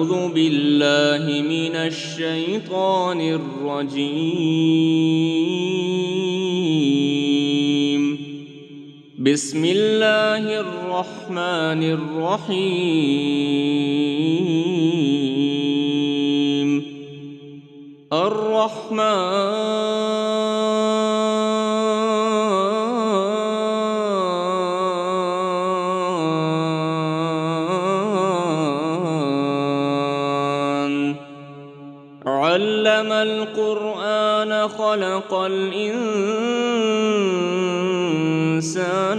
أعوذ بالله من الشيطان الرجيم. بسم الله الرحمن الرحيم. علم القرآن خلق الإنسان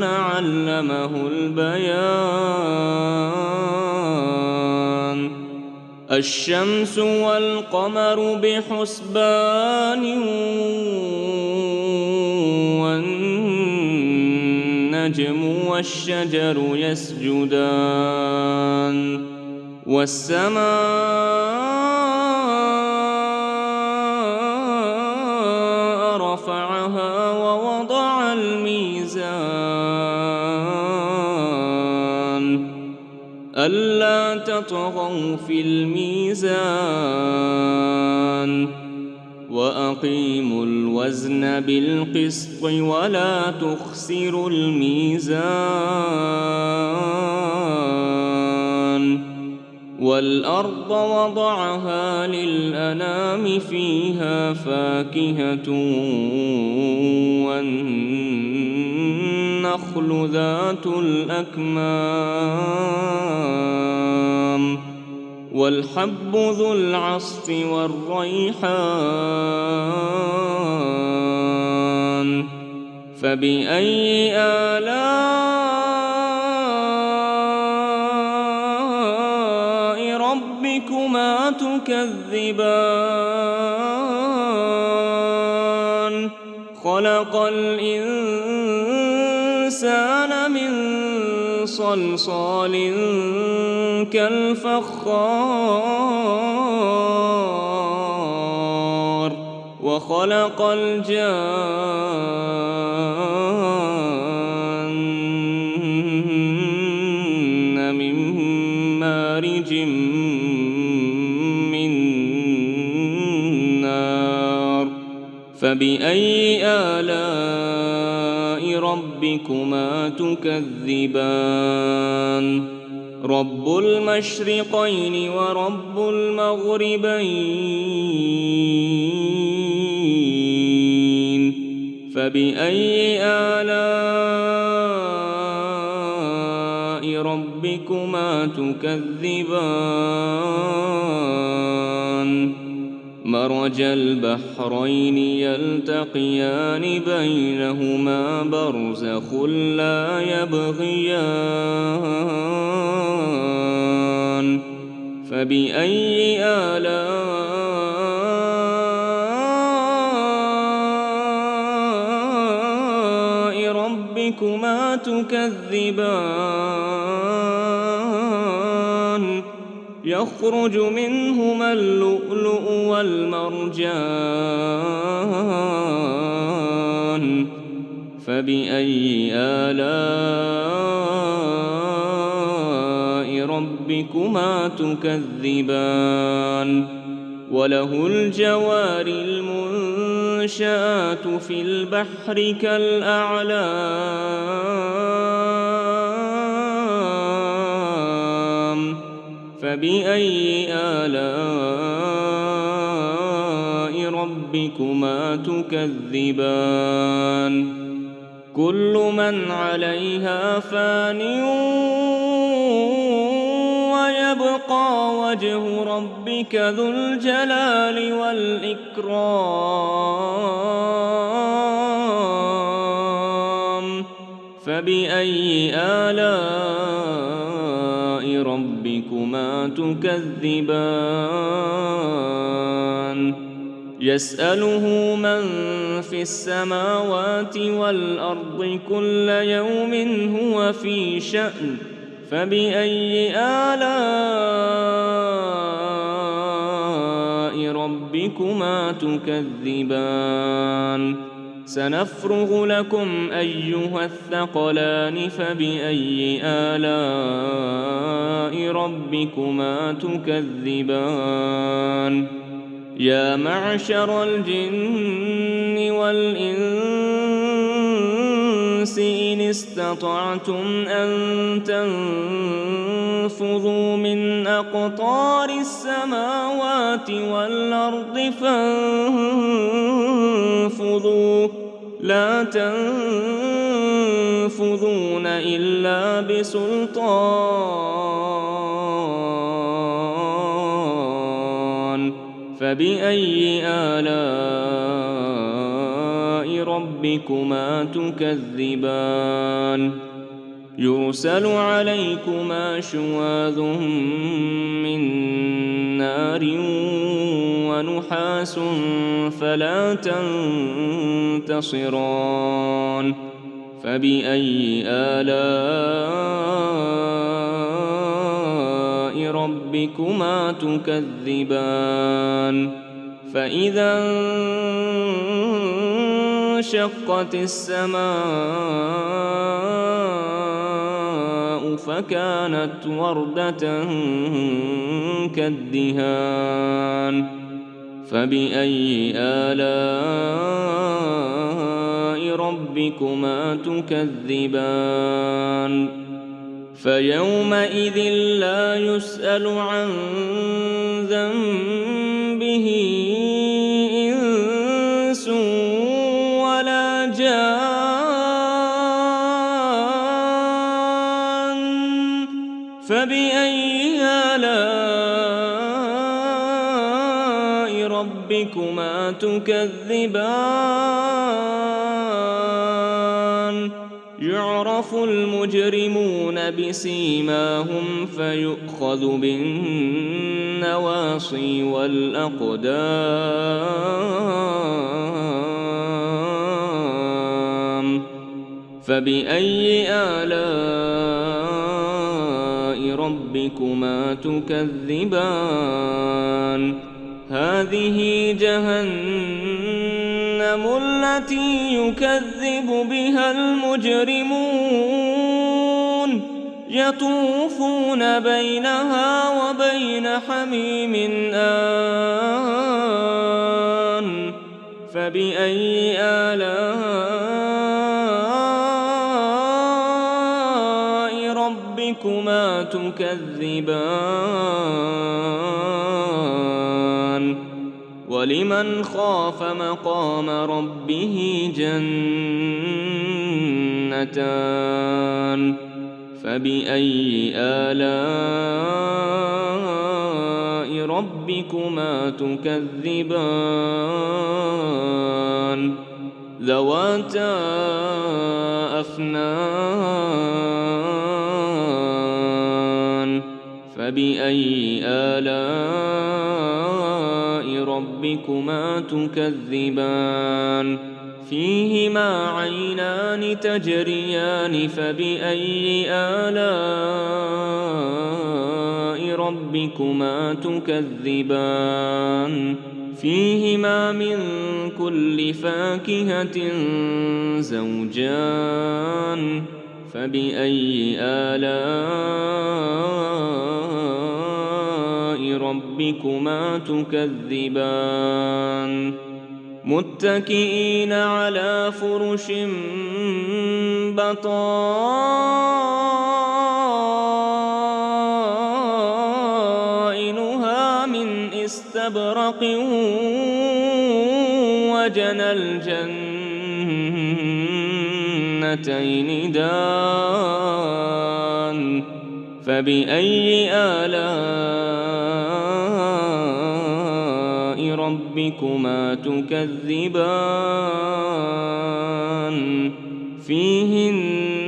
علمه البيان. الشمس والقمر بحسبان والنجم والشجر يسجدان والسماء رفعها ووضع الميزان ألا تطغوا في الميزان وأقيموا الوزن بالقسط ولا تخسروا الميزان. والأرض وضعها للأنام فيها فاكهة والنخل ذات الأكمام والحب ذو العصف والريحان. فبأي آلاء ربكما تكذبان؟ خلق الإنسان من صلصال كالفخار وخلق الجان من مارج من نار. فبأي آلاء ربكما تكذبان؟ رب المشرقين ورب المغربين. فبأي آلاء ربكما تكذبان؟ مرج البحرين يلتقيان بينهما برزخ لا يبغيان. فبأي آلاء ربكما تكذبان؟ يخرج منهما اللؤلؤ والمرجان. فبأي آلاء ربكما تكذبان؟ وله الجوار المنشآت في البحر كالأعلام. فبأي آلاء ربكما تكذبان؟ كل من عليها فان ويبقى وجه ربك ذو الجلال والإكرام. فبأي آلاء ربكما تكذبان؟ يسأله من في السماوات والأرض كل يوم هو في شأن. فبأي آلاء ربكما تكذبان؟ سنفرغ لكم أيها الثقلان فبأي آلاء ربكما تكذبان يا معشر الجن والإنس إن استطعتم أن تنفذوا من أقطار السماوات والأرض فانفذوا لا تنفذون إلا بسلطان فبأي آلاء ربكما تكذبان يرسل عليكما شواظ من نار ونحاس فلا تنتصران فبأي آلاء ربكما تكذبان فإذا انشقت السماء فكانت وردة كالدهان فبأي آلاء ربكما تكذبان فيومئذ لا يسأل عن ذنبه إنس ولا جان فبأي آلاء ربكما تكذبان يعرف المجرمون بسيماهم فيؤخذ بالنواصي والأقدام فبأي آلاء ربكما تكذبان هذه جهنم التي يكذب بها المجرمون يطوفون بينها وبين حميم آن فبأي آلاء ربكما تكذبان ولمن خاف مقام ربه جنتان فبأي آلاء ربكما تكذبان ذواتا أفنان فبأي آلاء ربكما تكذبان فيهما عينان تجريان فبأي آلاء ربكما تكذبان فيهما من كل فاكهة زوجان فبأي آلاء ربكما تكذبان متكئين على فرش بطائنها من استبرق وجنى الجنتين دان فبأي آلاء ربكما تكذبان فيهن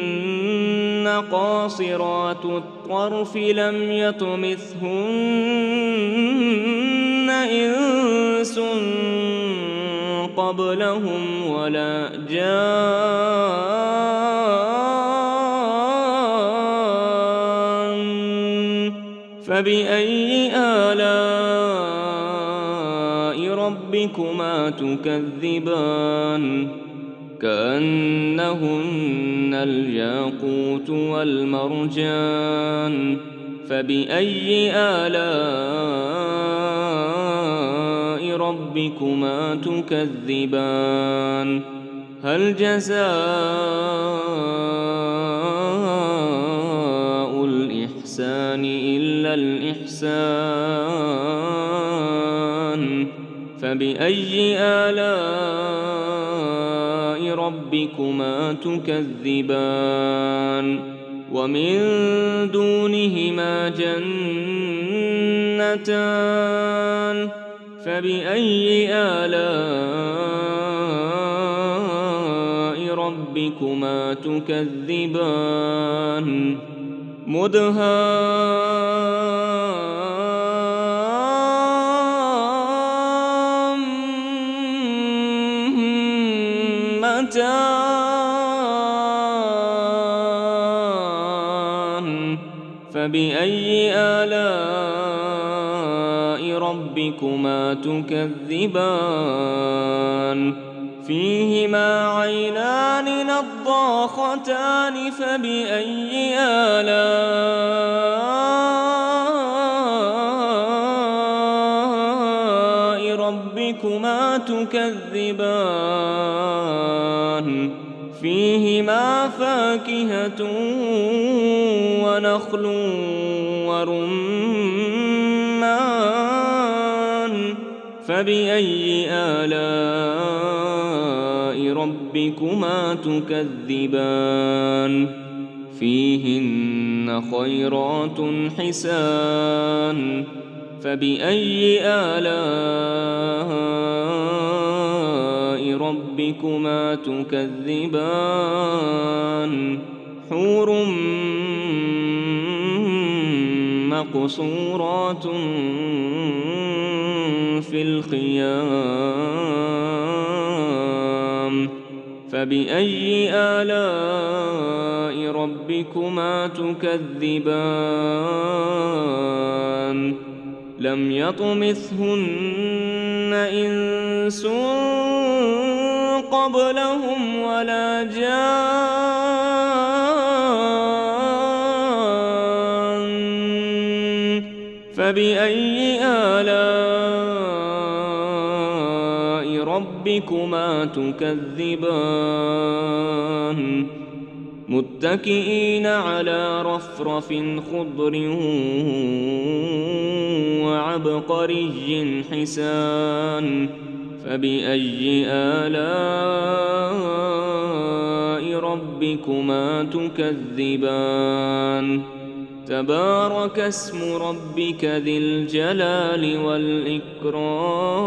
قاصرات الطرف لم يطمثهن إنس قبلهم ولا جان فبأي آلاء ربكما تكذبان كأنهن الياقوت والمرجان فبأي آلاء ربكما تكذبان هل جزاء الإحسان إلا الإحسان فبأي آلاء ربكما تكذبان ومن دونهما جنتان فبأي آلاء ربكما تكذبان مدهامتان فبأي آلاء ربكما تكذبان فيهما عينان نضاختان فبأي آلاء ربكما تكذبان فيهما فاكهة ونخل ورمان فبأي آلاء ربكما تكذبان فيهن خيرات حسان فبأي آلاء ربكما تكذبان حور مقصورات في الخيام فبأي آلاء ربكما تكذبان لم يطمثهن إنس قبلهم ولا جان فبأي آلاء ربكما تكذبان متكئين على رفرف خضر وعبقري حسان فبأي آلاء ربكما تكذبان تبارك اسم ربك ذي الجلال والإكرام